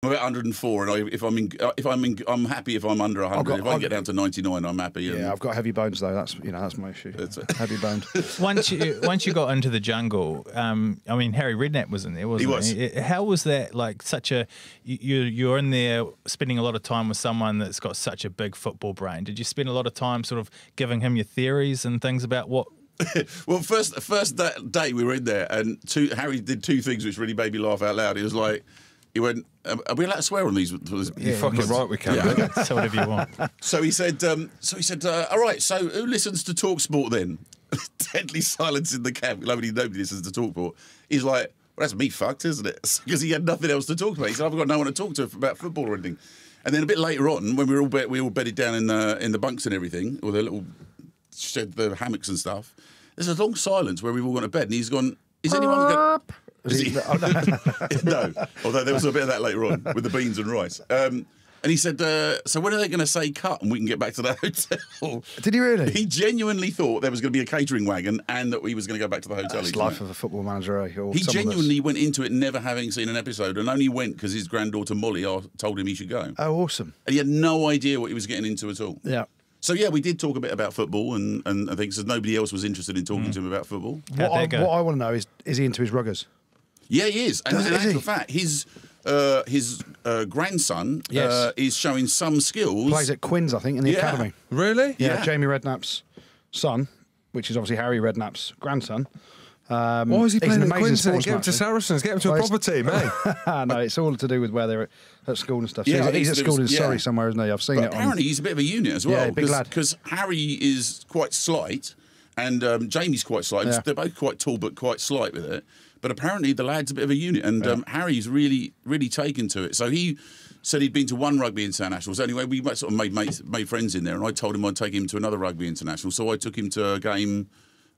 I'm at 104, and I'm happy if I'm under 100. If I get down to 99, I'm happy. Yeah, I've got heavy bones though. That's my issue. Heavy boned. Once you got into the jungle, I mean, Harry Redknapp was in there, wasn't he? How was that? Like you're in there spending a lot of time with someone that's got such a big football brain. Did you spend a lot of time sort of giving him your theories and things about what? Well, first day we were in there, and Harry did two things which really made me laugh out loud. He was like. He went, are we allowed to swear on these? You're fucking right, we can. Yeah. Say whatever you want. So he said, all right, so who listens to TalkSport then? Deadly silence in the camp. Nobody listens to TalkSport. He's like, well, that's me fucked, isn't it? Because he had nothing else to talk about. He said, I've got no one to talk to about football or anything. And then a bit later on, when we all bedded down in the bunks and everything, or the little shed, the hammocks and stuff, there's a long silence where we've all gone to bed, and he's gone, is anyone going to... No, although there was a bit of that later on with the beans and rice. And he said, so when are they going to say cut and we can get back to the hotel? Did he really? He genuinely thought there was going to be a catering wagon and that he was going to go back to the hotel. That's life of a football manager. He genuinely went into it never having seen an episode and only went because his granddaughter Molly told him he should go. Oh, awesome. And he had no idea what he was getting into at all. Yeah. So, yeah, we did talk a bit about football and things because nobody else was interested in talking to him about football. What I want to know is he into his ruggers? Yeah, he is. And in actual fact, his grandson is showing some skills. Plays at Quins, I think, in the academy. Really? Yeah, Jamie Redknapp's son, which is obviously Harry Redknapp's grandson. Why is he playing at Quins? Get him to Saracens, get him to a proper team, eh? No, it's all to do with where they're at school and stuff. So yeah, he's at school in Surrey somewhere, isn't he? I've seen it. Apparently, he's a bit of a unit as well. Yeah, big lad. Because Harry is quite slight, and Jamie's quite slight. Yeah. They're both quite tall, but quite slight with it. But apparently the lad's a bit of a unit, and Harry's really, really taken to it. So he said he'd been to one rugby international. So anyway, we sort of made friends in there, and I told him I'd take him to another rugby international. So I took him to a game,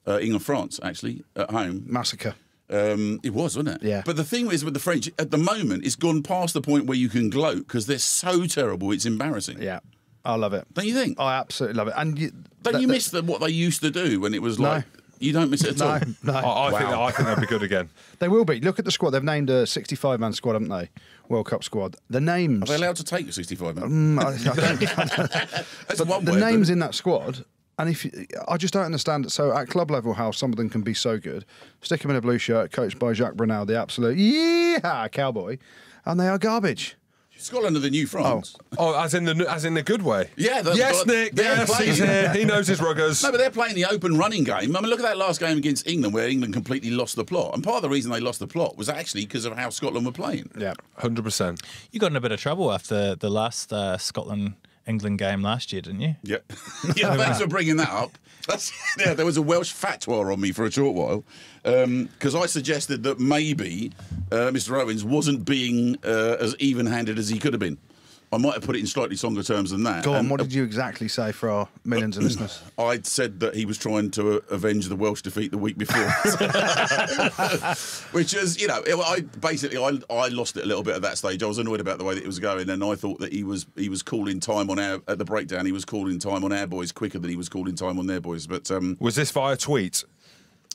England-France, actually, at home. Massacre. It was, wasn't it? Yeah. But the thing is with the French, at the moment, it's gone past the point where you can gloat because they're so terrible, it's embarrassing. Yeah. I love it. Don't you think? I absolutely love it. And don't you miss what they used to do when it was like... No. You don't miss it at all? No. I think they'll be good again. They will be. Look at the squad. They've named a 65-man squad, haven't they? World Cup squad. The names... Are they allowed to take a 65-man? The names in that squad... And I just don't understand it. So at club level, how some of them can be so good. Stick them in a blue shirt, coached by Jacques Brunel, the absolute cowboy, and they are garbage. Scotland are the new France. Oh, as in the good way. Yeah. Yes, Nick. Yes, he's here. He knows his ruggers. No, but they're playing the open running game. I mean, look at that last game against England, where England completely lost the plot. And part of the reason they lost the plot was actually because of how Scotland were playing. Yeah, 100%. You got in a bit of trouble after the last Scotland-England game last year, didn't you? Yeah. Yeah, thanks for bringing that up. There was a Welsh fatwa on me for a short while because I suggested that maybe Mr. Owens wasn't being as even-handed as he could have been. I might have put it in slightly stronger terms than that. Go on, what did you exactly say for our millions of listeners? I'd said that he was trying to avenge the Welsh defeat the week before. Which is, I lost it a little bit at that stage. I was annoyed about the way that it was going, and I thought that he was calling time on at the breakdown, he was calling time on our boys quicker than he was calling time on their boys. But was this via tweet?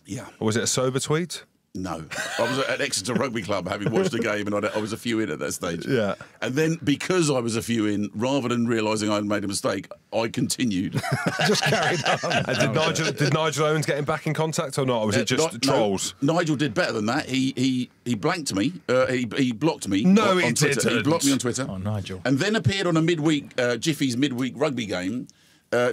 Yeah. Or was it a sober tweet? No. I was at Exeter Rugby Club having watched the game, and I was a few in at that stage. Yeah. And then because I was a few in, rather than realising I'd made a mistake, I continued. Just carried on. And did Nigel Owens get him back in contact or not? Or was it just trolls? No, Nigel did better than that. He blanked me. He blocked me. No, he didn't. He blocked me on Twitter. Oh, Nigel. And then appeared on a Jiffy's midweek rugby game.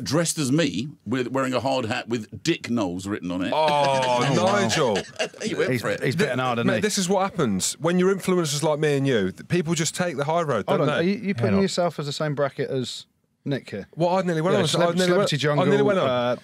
Dressed as me, wearing a hard hat with Dick Knowles written on it. Oh, Nigel. He went for it. He's betting hard, isn't he? This is what happens when you're influencers like me and you. People just take the high road, don't they? Are you putting yourself as the same bracket as Nick here? Well, I nearly went on. Celebrity Jungle. I nearly went on.